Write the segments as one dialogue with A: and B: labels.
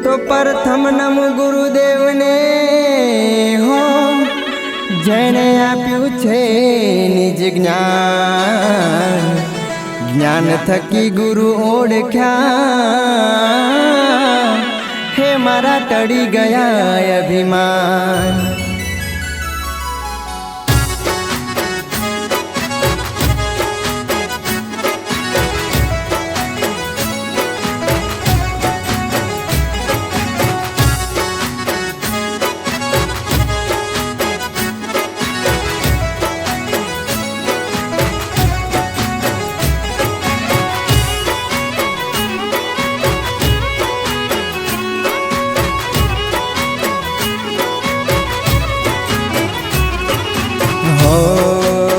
A: तो प्रथम नमो गुरुदेव ने हो जेने आप्यु छे निज ज्ञान। ज्ञान थकी गुरु ओळख्या हे मारा टળી गया अभिमान।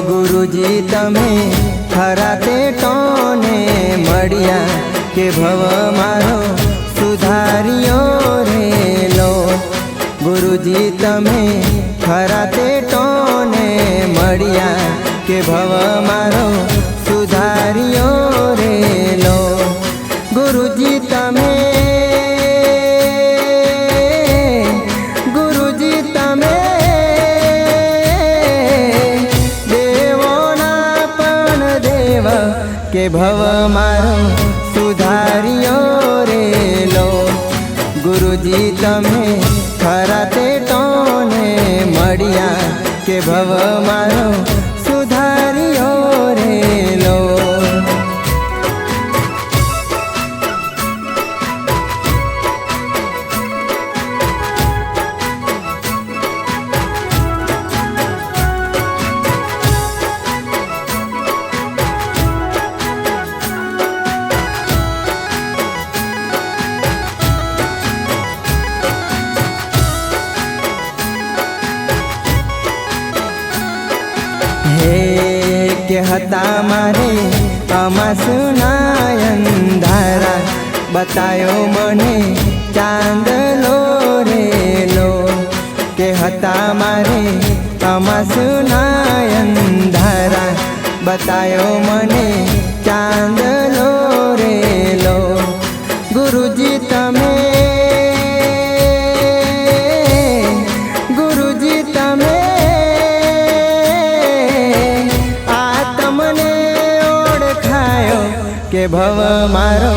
A: गुरुजी तमे खरा पेटोने मळ्या के भव मारो सुधारियो रेलो। गुरुजी तमे खरा पेटोने मळ्या के भव मारो सुधारियो रेलो। गुरुजी तमे के भव मारो सुधारियो रेलो। गुरुजी तमे खरा पेटोने मळ्या के भव मारो सुधारियो रेलो। के हता मारे आमा सुनायन धारा बतायो मने चांदलो रेलो। के हता मारे आमा सुनायन धारा बतायो मने चांदलो रेलो। गुरुजी तमे के भव मारो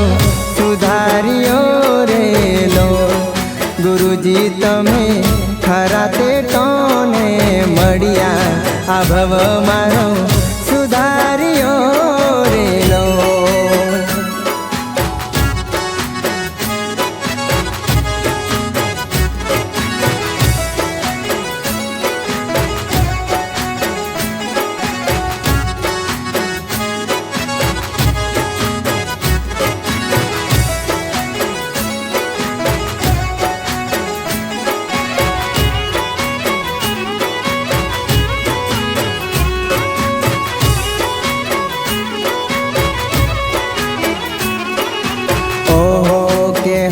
A: सुधारियो रेलो। गुरुजी तमे खरा पेटोने मळ्या आ भव मारो सुधारियो रेलो।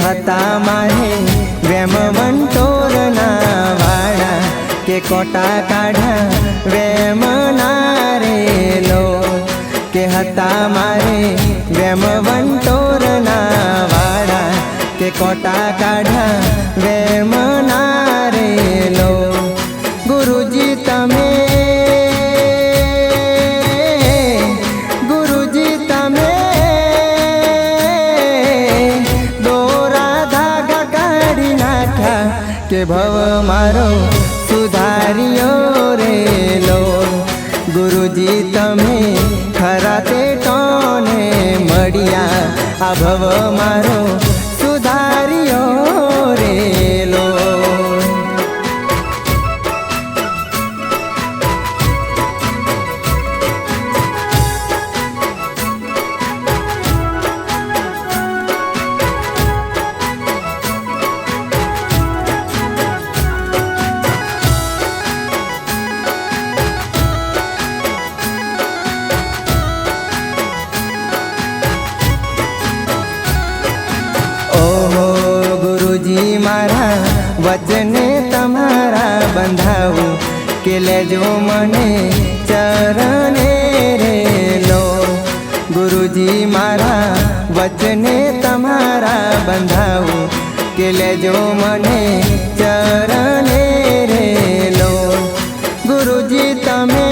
A: हता मारे वेम वंटोरना वाड़ा के कोटा काढ़ा वेम नारेलो। के हता मारे वेम वंटोरना वाड़ा के कोटा काढ़ा वेम नारेलो। गुरुजी तमे के भव मारो सुधारियो रेलो। गुरुजी तमे खरा पेटोने मळ्या आ भव मारो सुधारियो रेलो। मारा वचने तमारा बंधाऊ के लेजो मने चरणे रेलो। गुरुजी मारा वचने तमारा बंधाऊ કે લેજો મને ચરણે રે લો ગુરુજી તમે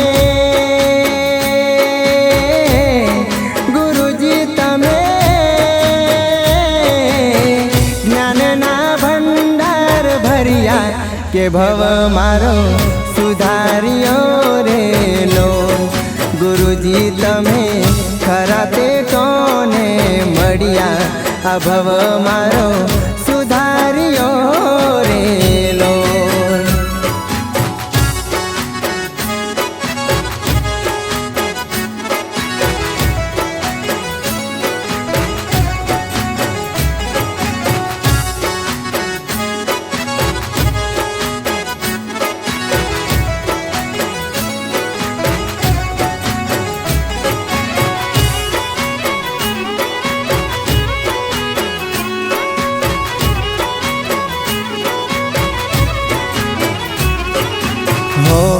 A: જ્ઞાનના ભંડાર ભર્યા કે ભવ મારો સુધાર્યો રે લો ગુરુજી તમે ખરા તે કોને મળ્યા આ ભવ મારો સુધાર્યો રે લો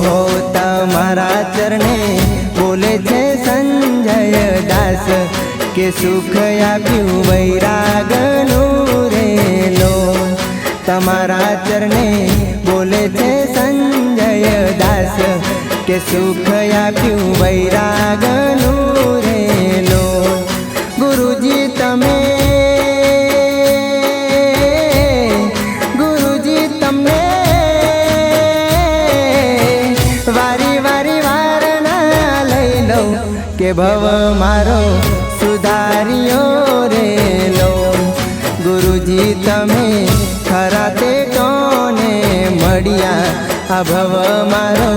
A: હો તમારા ચરણે બોલે છે સંજય દાસ કે સુખ આપ્યું વૈરાગનું રે લો તમારા ચરણે બોલે છે સંજય દાસ કે સુખ આપ્યું વૈરાગનું રે લો ગુરુજી તમે કે ભવ મારો સુધાર્યો રે લો ગુરુજી તમે ખરા તે કોને મળ્યા આ ભવ મારો